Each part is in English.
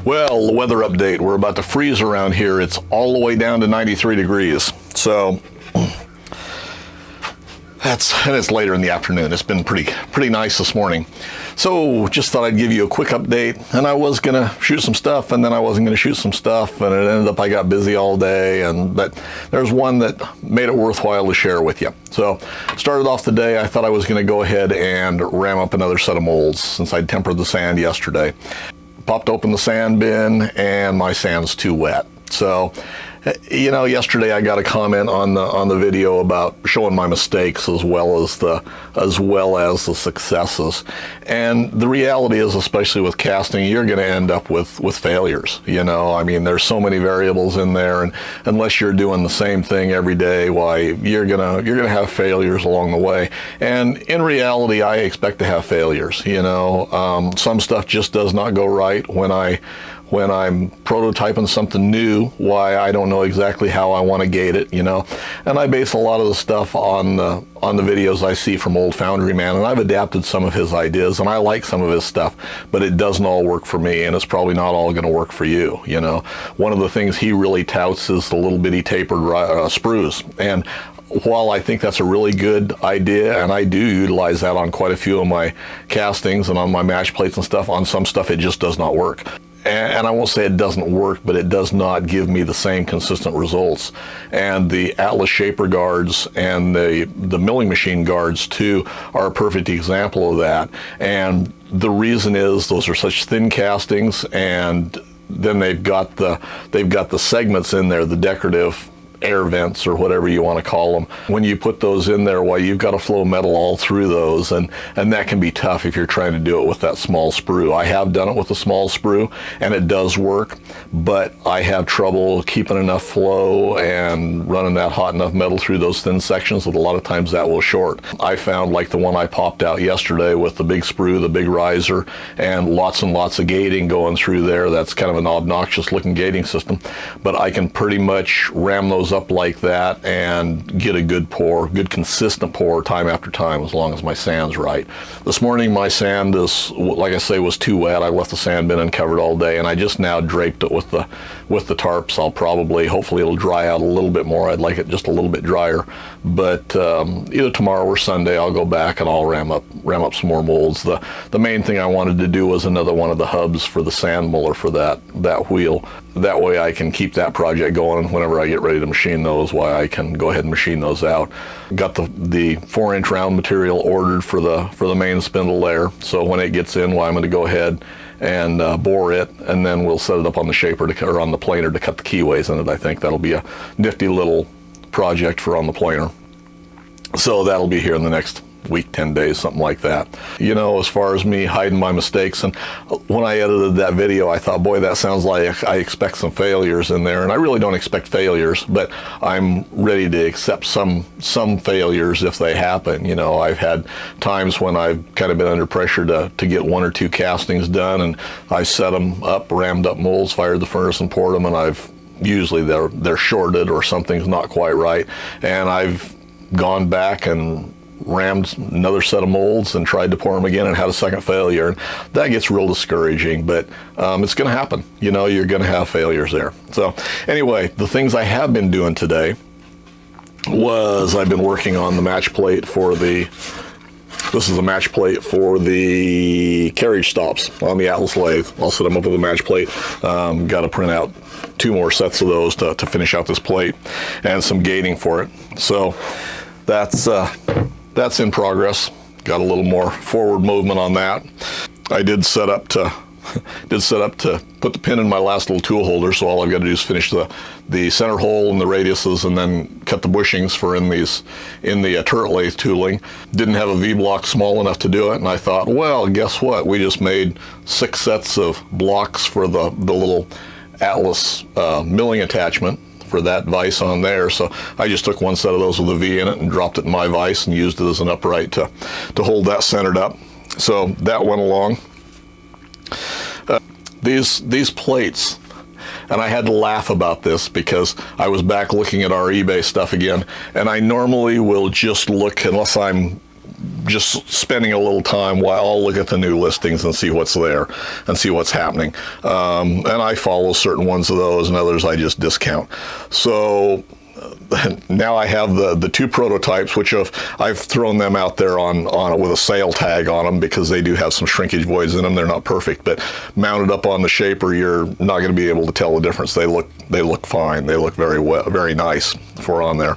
Well, the weather update. We're about to freeze around here. It's all the way down to 93 degrees. So and it's later in the afternoon. It's been pretty nice this morning. So just thought I'd give you a quick update. And I was gonna shoot some stuff, and then I wasn't gonna shoot some stuff, and it ended up I got busy all day. But there's one that made it worthwhile to share with you. So started off the day, I thought I was gonna go ahead and ram up another set of molds since I'd tempered the sand yesterday. Popped open the sand bin, and my sand's too wet. So, you know, yesterday I got a comment on the video about showing my mistakes as well as the successes. And the reality is, especially with casting, you're going to end up with failures. You know, I mean, there's so many variables in there, and unless you're doing the same thing every day, why you're gonna have failures along the way. And in reality, I expect to have failures. You know, some stuff just does not go right when I'm prototyping something new. Why, I don't know exactly how I want to gate it, you know. And I base a lot of the stuff on the videos I see from Old Foundry Man, and I've adapted some of his ideas, and I like some of his stuff, but it doesn't all work for me, and it's probably not all going to work for you, you know. One of the things he really touts is the little bitty tapered sprues, and while I think that's a really good idea, and I do utilize that on quite a few of my castings and on my match plates and stuff, on some stuff it just does not work. And I won't say it doesn't work, but it does not give me the same consistent results. And the Atlas shaper guards and the milling machine guards too are a perfect example of that. And the reason is those are such thin castings, and then they've got the segments in there, the decorative air vents or whatever you want to call them. When you put those in there, well, you've got to flow metal all through those, and that can be tough if you're trying to do it with that small sprue. I have done it with a small sprue, and it does work, but I have trouble keeping enough flow and running that hot enough metal through those thin sections that a lot of times that will short. I found, like the one I popped out yesterday with the big sprue, the big riser, and lots of gating going through there. That's kind of an obnoxious looking gating system, but I can pretty much ram those up like that and get a good pour, good consistent pour time after time, as long as my sand's right. This morning my sand is, like I say, was too wet. I left the sand bin uncovered all day, and I just now draped it with the tarps. Hopefully it'll dry out a little bit more. I'd like it just a little bit drier, but either tomorrow or Sunday I'll go back and I'll ram up some more molds. The main thing I wanted to do was another one of the hubs for the sand muller for that wheel. That way I can keep that project going, and whenever I get ready to machine those, why I can go ahead and machine those out. Got the 4-inch round material ordered for the main spindle there, so when it gets in, I'm going to go ahead and bore it, and then we'll set it up on the shaper or on the planer to cut the keyways in it. I think that'll be a nifty little project for on the planer. So that'll be here in the next week, 10 days, something like that. You know, as far as me hiding my mistakes, and when I edited that video, I thought, boy, that sounds like I expect some failures in there, and I really don't expect failures, but I'm ready to accept some failures if they happen. You know, I've had times when I've kind of been under pressure to get 1 or 2 castings done, and I set them up, rammed up molds, fired the furnace, and poured them, and usually they're shorted or something's not quite right, and I've gone back and rammed another set of molds and tried to pour them again and had a second failure. And that gets real discouraging, but it's going to happen. You know, you're going to have failures there. So anyway, the things I have been doing today was I've been working on the match plate for this is a match plate for the carriage stops on the Atlas lathe. I'll set them up with a match plate. Got to print out 2 more sets of those to finish out this plate, and some gating for it. So that's in progress. Got a little more forward movement on that. I did set up to put the pin in my last little tool holder, so all I've got to do is finish the center hole and the radiuses, and then cut the bushings for in the turret lathe tooling. Didn't have a V-block small enough to do it, and I thought, well, guess what? We just made 6 sets of blocks for the little Atlas milling attachment for that vise on there. So I just took 1 set of those with a V in it and dropped it in my vise and used it as an upright to hold that centered up. So that went along. These plates, and I had to laugh about this because I was back looking at our eBay stuff again, and I normally will just look, unless I'm just spending a little time while I'll look at the new listings and see what's there and see what's happening. And I follow certain ones of those, and others I just discount. So now I have the two prototypes, which I've thrown them out there on with a sale tag on them, because they do have some shrinkage voids in them. They're not perfect, but mounted up on the shaper, you're not going to be able to tell the difference. They look fine. They look very nice for on there.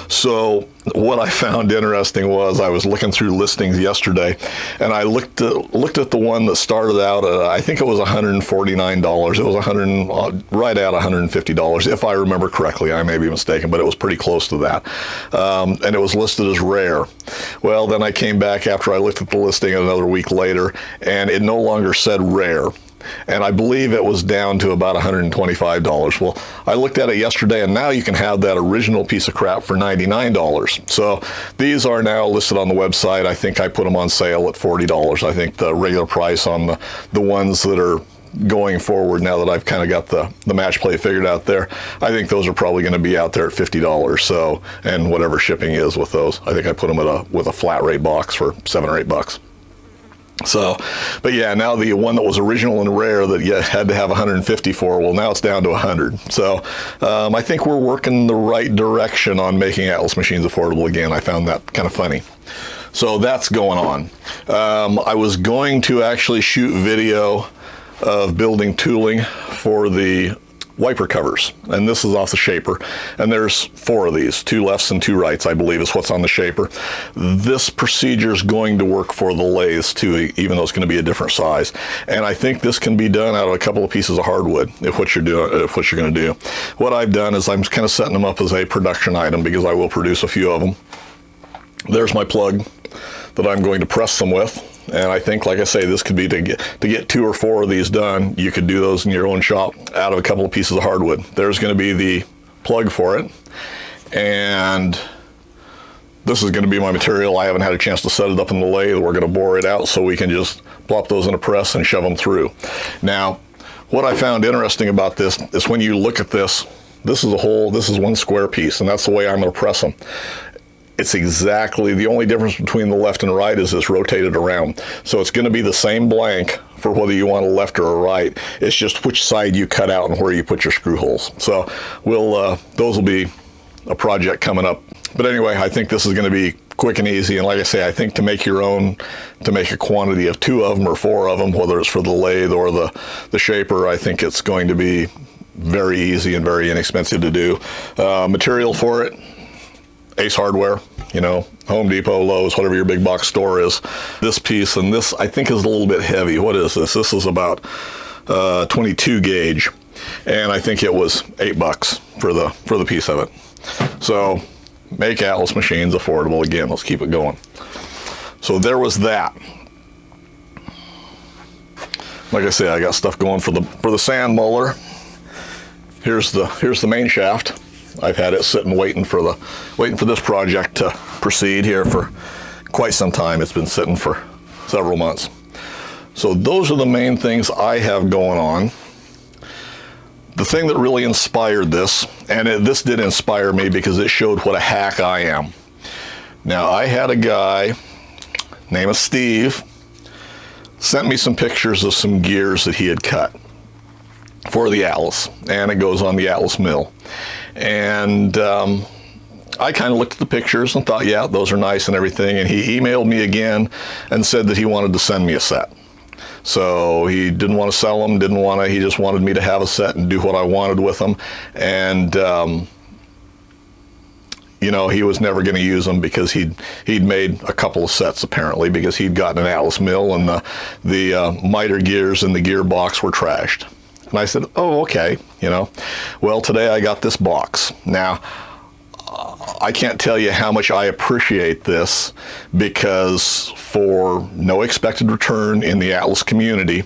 So what I found interesting was I was looking through listings yesterday, and I looked at the one that started out at, I think it was $149. It was right at $150, if I remember correctly. I may be mistaken, but it was pretty close to that. And it was listed as rare. Well, then I came back after I looked at the listing another week later, and it no longer said rare. And I believe it was down to about $125. Well, I looked at it yesterday, and now you can have that original piece of crap for $99. So these are now listed on the website. I think I put them on sale at $40. I think the regular price on the ones that are going forward, now that I've kind of got the match play figured out there, I think those are probably going to be out there at $50. So, and whatever shipping is with those, I think I put them with a flat rate box for $7 or $8. So, but yeah, now the one that was original and rare that you had to have 150 for, well, now it's down to 100. So I think we're working the right direction on making Atlas machines affordable again. I found that kind of funny. So that's going on. I was going to actually shoot video of building tooling for the wiper covers, and this is off the shaper, and there's 4 of these, 2 lefts and 2 rights, I believe is what's on the shaper. This procedure is going to work for the lathes too, even though it's going to be a different size, and I think this can be done out of a couple of pieces of hardwood if what you're going to do. What I've done is I'm kind of setting them up as a production item, because I will produce a few of them. There's my plug that I'm going to press them with. And I think, like I say, this could be to get 2 or 4 of these done. You could do those in your own shop out of a couple of pieces of hardwood. There's going to be the plug for it, and this is going to be my material. I haven't had a chance to set it up in the lathe. We're going to bore it out so we can just plop those in a press and shove them through. Now, what I found interesting about this is when you look at this, this is one square piece, and that's the way I'm going to press them. It's exactly the only difference between the left and right is it's rotated around. So it's going to be the same blank for whether you want a left or a right. It's just which side you cut out and where you put your screw holes. So those will be a project coming up. But anyway, I think this is going to be quick and easy. And like I say, I think to make your own, to make a quantity of 2 of them or 4 of them, whether it's for the lathe or the shaper, I think it's going to be very easy and very inexpensive to do. Material for it, Ace Hardware, Home Depot, Lowe's, whatever your big box store is. This piece, and this I think is a little bit heavy. What is this? This is about 22 gauge, and I think it was $8 for the piece of it. So make Atlas machines affordable again. Let's keep it going. So there was that. Like I say, I got stuff going for the sand muller. Here's the main shaft. I've had it sitting waiting for this project to proceed here for quite some time. It's been sitting for several months. So those are the main things I have going on. The thing that really inspired this, and this did inspire me because it showed what a hack I am. Now, I had a guy named Steve sent me some pictures of some gears that he had cut for the Atlas, and it goes on the Atlas mill. And I kind of looked at the pictures and thought, yeah, those are nice and everything. And he emailed me again and said that he wanted to send me a set. So he didn't want to sell them, he just wanted me to have a set and do what I wanted with them. And, he was never going to use them because he'd made a couple of sets apparently, because he'd gotten an Atlas mill and the miter gears and the gearbox were trashed. And I said, oh, okay, Well, today I got this box. Now, I can't tell you how much I appreciate this, because for no expected return in the Atlas community,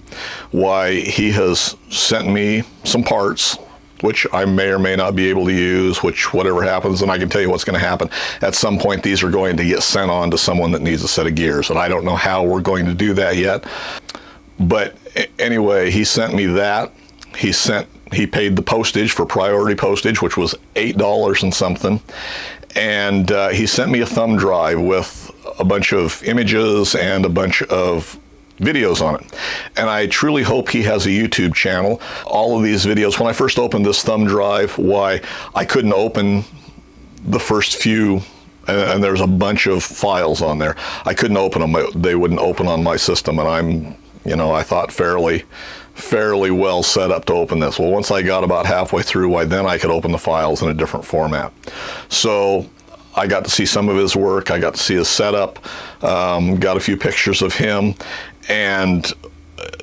why he has sent me some parts, which I may or may not be able to use, which whatever happens, and I can tell you what's going to happen. At some point, these are going to get sent on to someone that needs a set of gears, and I don't know how we're going to do that yet. But anyway, he sent me that. He paid the postage for priority postage, which was $8 and something. And he sent me a thumb drive with a bunch of images and a bunch of videos on it. And I truly hope he has a YouTube channel. All of these videos, when I first opened this thumb drive, why I couldn't open the first few, and there's a bunch of files on there. I couldn't open them. They wouldn't open on my system, and I'm, I thought fairly well set up to open this. Well, once I got about halfway through, then I could open the files in a different format. So I got to see some of his work. I got to see his setup, got a few pictures of him, and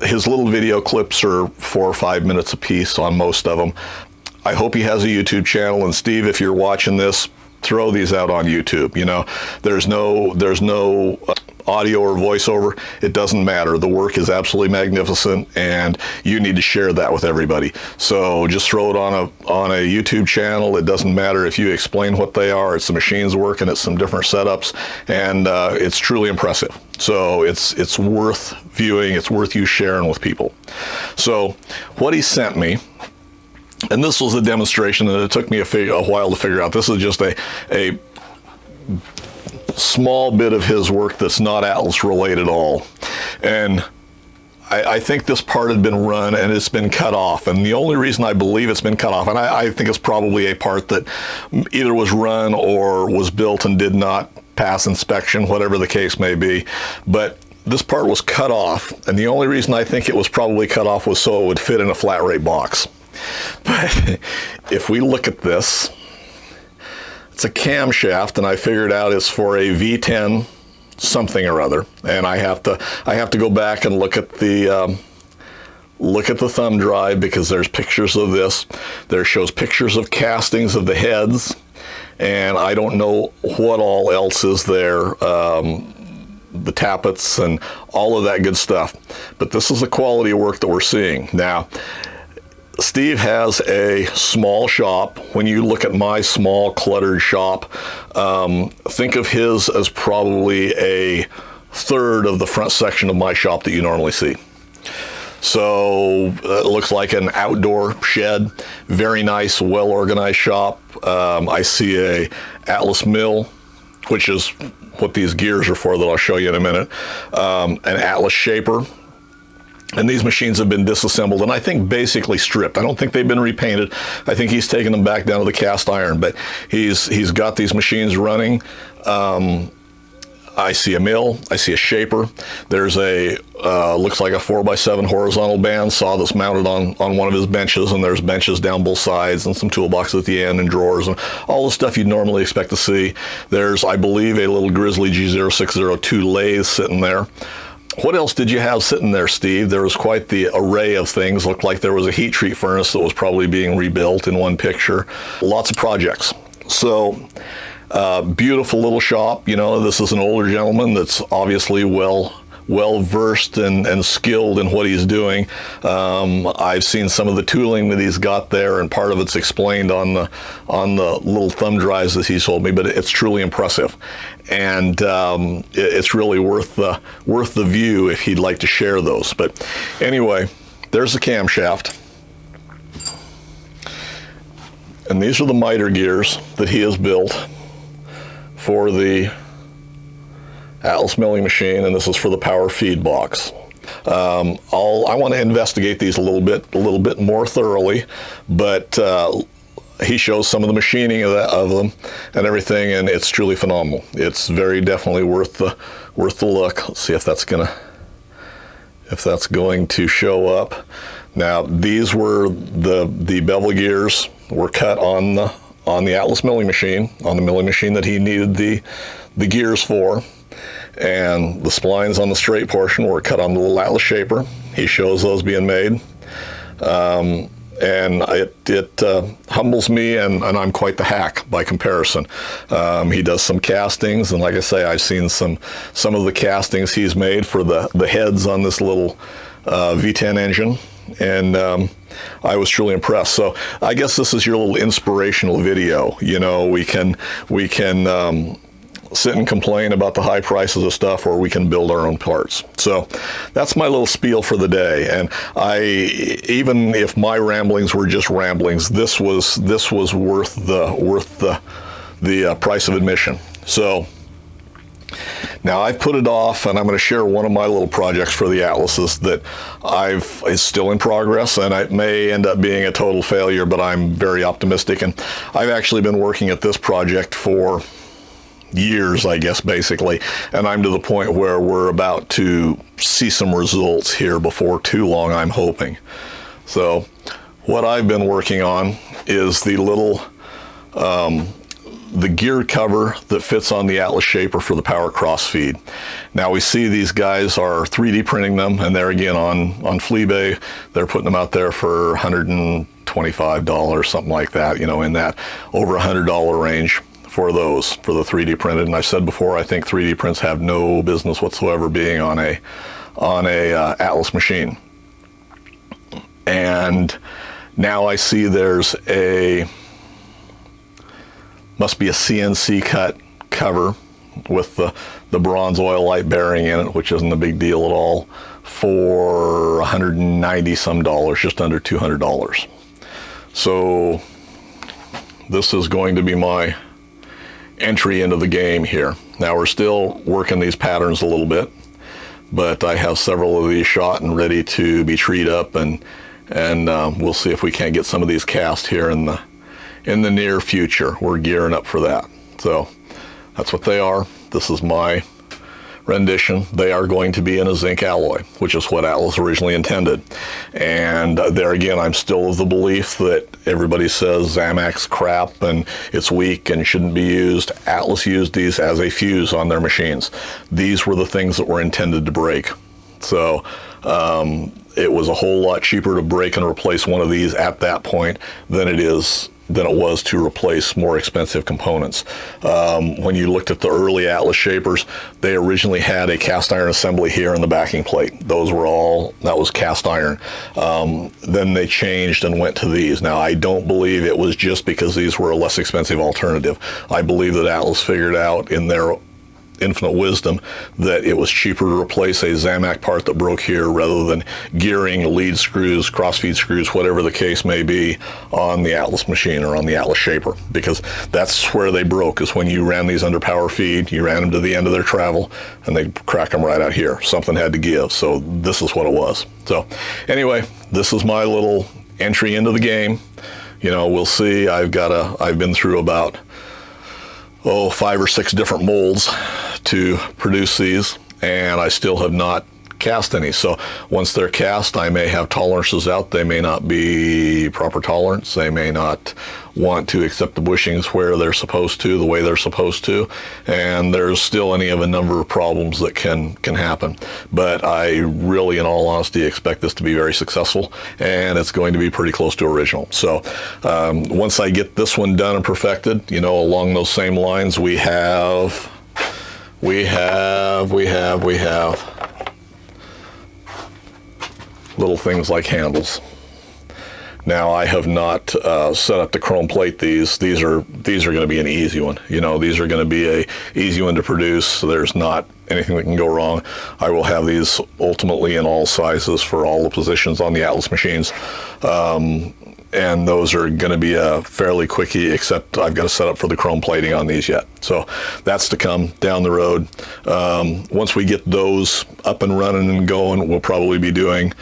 his little video clips are 4 or 5 minutes a piece on most of them. I hope he has a YouTube channel, and Steve, if you're watching this, throw these out on YouTube. There's no audio or voiceover. It doesn't matter. The work is absolutely magnificent, and you need to share that with everybody. So just throw it on a YouTube channel. It doesn't matter if you explain what they are. It's the machines working. It's some different setups, and it's truly impressive. So it's worth viewing. It's worth you sharing with people. So what he sent me, and this was a demonstration, and it took me a while to figure out. This is just a small bit of his work that's not Atlas related at all. And I think this part had been run and it's been cut off. And the only reason I believe it's been cut off, and I think it's probably a part that either was run or was built and did not pass inspection, whatever the case may be. But this part was cut off. And the only reason I think it was probably cut off was so it would fit in a flat rate box. But if we look at this, it's a camshaft, and I figured out it's for a V10 something or other. And I have to go back and look at the thumb drive, because there's pictures of this. There shows pictures of castings of the heads, and I don't know what all else is there. The tappets and all of that good stuff. But this is the quality of work that we're seeing. Now, Steve has a small shop. When you look at my small cluttered shop, think of his as probably a third of the front section of my shop that you normally see. So it looks like an outdoor shed, very nice, well-organized shop. I see a Atlas mill, which is what these gears are for that I'll show you in a minute, an Atlas shaper. And these machines have been disassembled and I think basically stripped. I don't think they've been repainted. I think he's taken them back down to the cast iron, but he's got these machines running. I see a mill, I see a shaper. There's a, looks like a 4x7 horizontal bandsaw that's mounted on one of his benches, and there's benches down both sides and some toolboxes at the end and drawers and all the stuff you'd normally expect to see. There's, I believe, a little Grizzly G0602 lathe sitting there. What else did you have sitting there, Steve? There was quite the array of things. Looked like there was a heat treat furnace that was probably being rebuilt in one picture. Lots of projects. So, beautiful little shop. This is an older gentleman that's obviously well versed and skilled in what he's doing. I've seen some of the tooling that he's got there, and part of it's explained on the little thumb drives that he sold me, but it's truly impressive. And it's really worth the view if he'd like to share those. But anyway, there's the camshaft. And these are the miter gears that he has built for the Atlas milling machine, and this is for the power feed box. I want to investigate these a little bit more thoroughly, but he shows some of the machining of them and everything, and it's truly phenomenal. It's very definitely worth the look. Let's see if that's going to show up. Now, these were the bevel gears were cut on the Atlas milling machine, on the milling machine that he needed the gears for. And the splines on the straight portion were cut on the little Atlas shaper. He shows those being made. And it humbles me, and I'm quite the hack by comparison. He does some castings, and like I say, I've seen some of the castings he's made for the heads on this little V10 engine, and I was truly impressed. So I guess this is your little inspirational video. We can sit and complain about the high prices of stuff, or we can build our own parts. So that's my little spiel for the day. And even if my ramblings were just ramblings, this was worth the price of admission. So Now I've put it off, and I'm going to share one of my little projects for the Atlases that is still in progress, and it may end up being a total failure, but I'm very optimistic. And I've actually been working at this project for years, I guess, basically, and I'm to the point where we're about to see some results here before too long, I'm hoping. So what I've been working on is the little the gear cover that fits on the Atlas shaper for the power crossfeed. Now we see these guys are 3D printing them, and they're again on Fleabay. They're putting them out there for $125, something like that, you know, in that over $100 range for those, for the 3D printed. And I've said before, I think 3D prints have no business whatsoever being on a Atlas machine. And now I see there's must be a CNC cut cover with the bronze oil light bearing in it, which isn't a big deal at all, for $190 some, just under $200. So this is going to be my entry into the game here. Now we're still working these patterns a little bit, but I have several of these shot and ready to be treed up, and we'll see if we can't get some of these cast here in the near future. We're gearing up for that. So that's what they are. This is my rendition. They are going to be in a zinc alloy, which is what Atlas originally intended. And there again, I'm still of the belief that everybody says Zamac's crap and it's weak and shouldn't be used. Atlas used these as a fuse on their machines. These were the things that were intended to break. So it was a whole lot cheaper to break and replace one of these at that point than it was to replace more expensive components. When you looked at the early Atlas shapers, they originally had a cast iron assembly here in the backing plate. That was cast iron. Then they changed and went to these. Now, I don't believe it was just because these were a less expensive alternative. I believe that Atlas figured out in their infinite wisdom that it was cheaper to replace a Zamac part that broke here rather than gearing lead screws, crossfeed screws, whatever the case may be, on the Atlas machine or on the Atlas shaper, because that's where they broke, is when you ran these under power feed, you ran them to the end of their travel and they crack them right out here. Something had to give, so this is what it was. So anyway, this is my little entry into the game. You know, we'll see. I've been through about 5 or 6 different molds to produce these, and I still have not cast any. So once they're cast, I may have tolerances out. They may not be proper tolerance. They may not want to accept the bushings where they're supposed to, the way they're supposed to, and there's still any of a number of problems that can happen. But I really, in all honesty, expect this to be very successful, and it's going to be pretty close to original. So once I get this one done and perfected, you know, along those same lines, we have little things like handles. Now, I have not set up to chrome plate these. These are going to be an easy one. You know, these are going to be a easy one to produce. So there's not anything that can go wrong. I will have these ultimately in all sizes for all the positions on the Atlas machines. And those are going to be a fairly quickie, except I've got to set up for the chrome plating on these yet. So that's to come down the road. Once we get those up and running and going, we'll probably be doing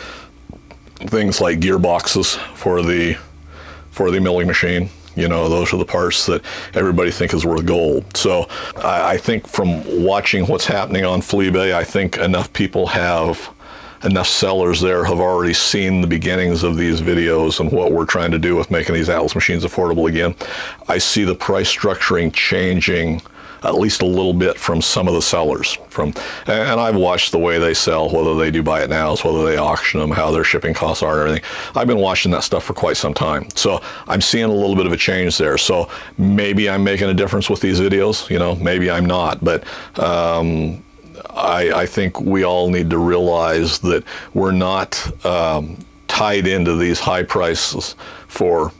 things like gearboxes for the milling machine. You know, those are the parts that everybody think is worth gold. So I think from watching what's happening on Fleabay, I think enough sellers there have already seen the beginnings of these videos and what we're trying to do with making these Atlas machines affordable again. I see the price structuring changing at least a little bit from some of the sellers. And I've watched the way they sell, whether they do buy it nows, whether they auction them, how their shipping costs are and everything. I've been watching that stuff for quite some time. So I'm seeing a little bit of a change there. So maybe I'm making a difference with these videos, you know, maybe I'm not, but I think we all need to realize that we're not tied into these high prices for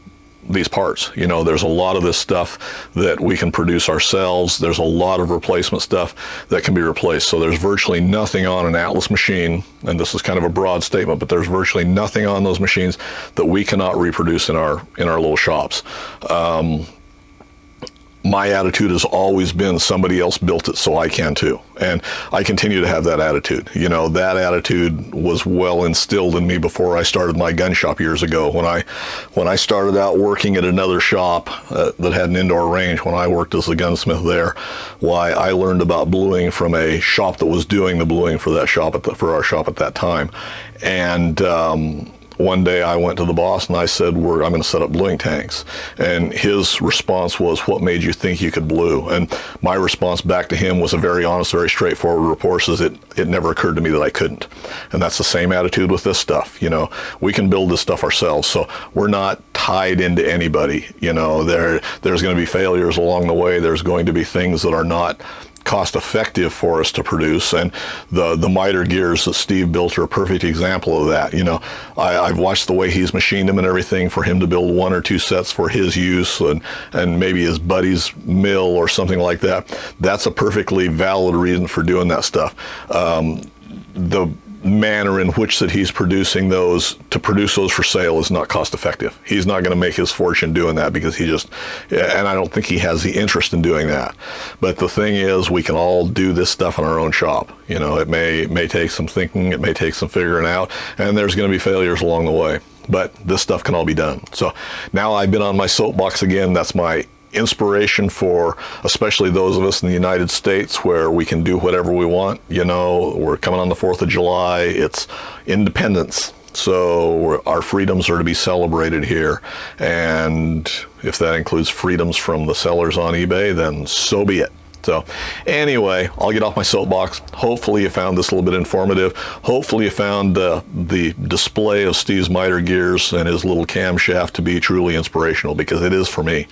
these parts. You know, there's a lot of this stuff that we can produce ourselves. There's a lot of replacement stuff that can be replaced. So there's virtually nothing on an Atlas machine, and this is kind of a broad statement, but there's virtually nothing on those machines that we cannot reproduce in our little shops. my attitude has always been somebody else built it, so I can too. And I continue to have that attitude. You know, that attitude was well instilled in me before I started my gun shop years ago. When I started out working at another shop that had an indoor range, when I worked as a gunsmith there, why I learned about bluing from a shop that was doing the bluing for that shop for our shop at that time. And one day I went to the boss and I said, I'm going to set up bluing tanks. And his response was, what made you think you could blue? And my response back to him was a very honest, very straightforward report, says it never occurred to me that I couldn't. And that's the same attitude with this stuff. You know, we can build this stuff ourselves, so we're not tied into anybody. You know, there's going to be failures along the way. There's going to be things that are not cost effective for us to produce, and the miter gears that Steve built are a perfect example of that. You know, I've watched the way he's machined them and everything for him to build 1 or 2 sets for his use and maybe his buddy's mill or something like that. That's a perfectly valid reason for doing that stuff. The manner in which that he's producing those, to produce those for sale, is not cost effective. He's not going to make his fortune doing that because and I don't think he has the interest in doing that. But the thing is, we can all do this stuff in our own shop. You know, it may take some thinking, it may take some figuring out, and there's going to be failures along the way. But this stuff can all be done. So now I've been on my soapbox again. That's my inspiration for especially those of us in the United States where we can do whatever we want. You know, we're coming on the 4th of July. It's independence. So our freedoms are to be celebrated here. And if that includes freedoms from the sellers on eBay, then so be it. So anyway, I'll get off my soapbox. Hopefully you found this a little bit informative. Hopefully you found the display of Steve's miter gears and his little camshaft to be truly inspirational, because it is for me.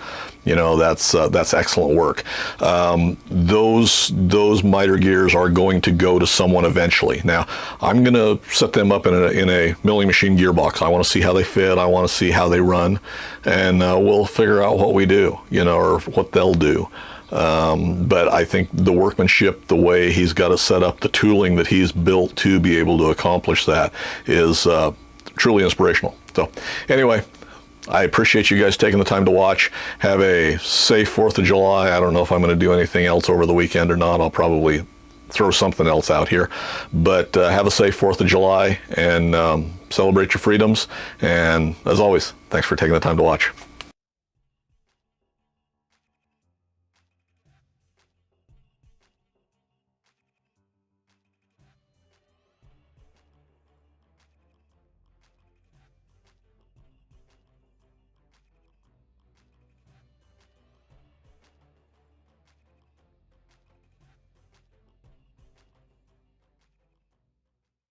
You know, that's excellent work. Those miter gears are going to go to someone eventually. Now, I'm going to set them up in a milling machine gearbox. I want to see how they fit. I want to see how they run, and we'll figure out what we do, you know, or what they'll do. But I think the workmanship, the way he's got it set up, the tooling that he's built to be able to accomplish that is truly inspirational. So anyway, I appreciate you guys taking the time to watch. Have a safe 4th of July. I don't know if I'm going to do anything else over the weekend or not. I'll probably throw something else out here. But have a safe 4th of July and celebrate your freedoms. And as always, thanks for taking the time to watch.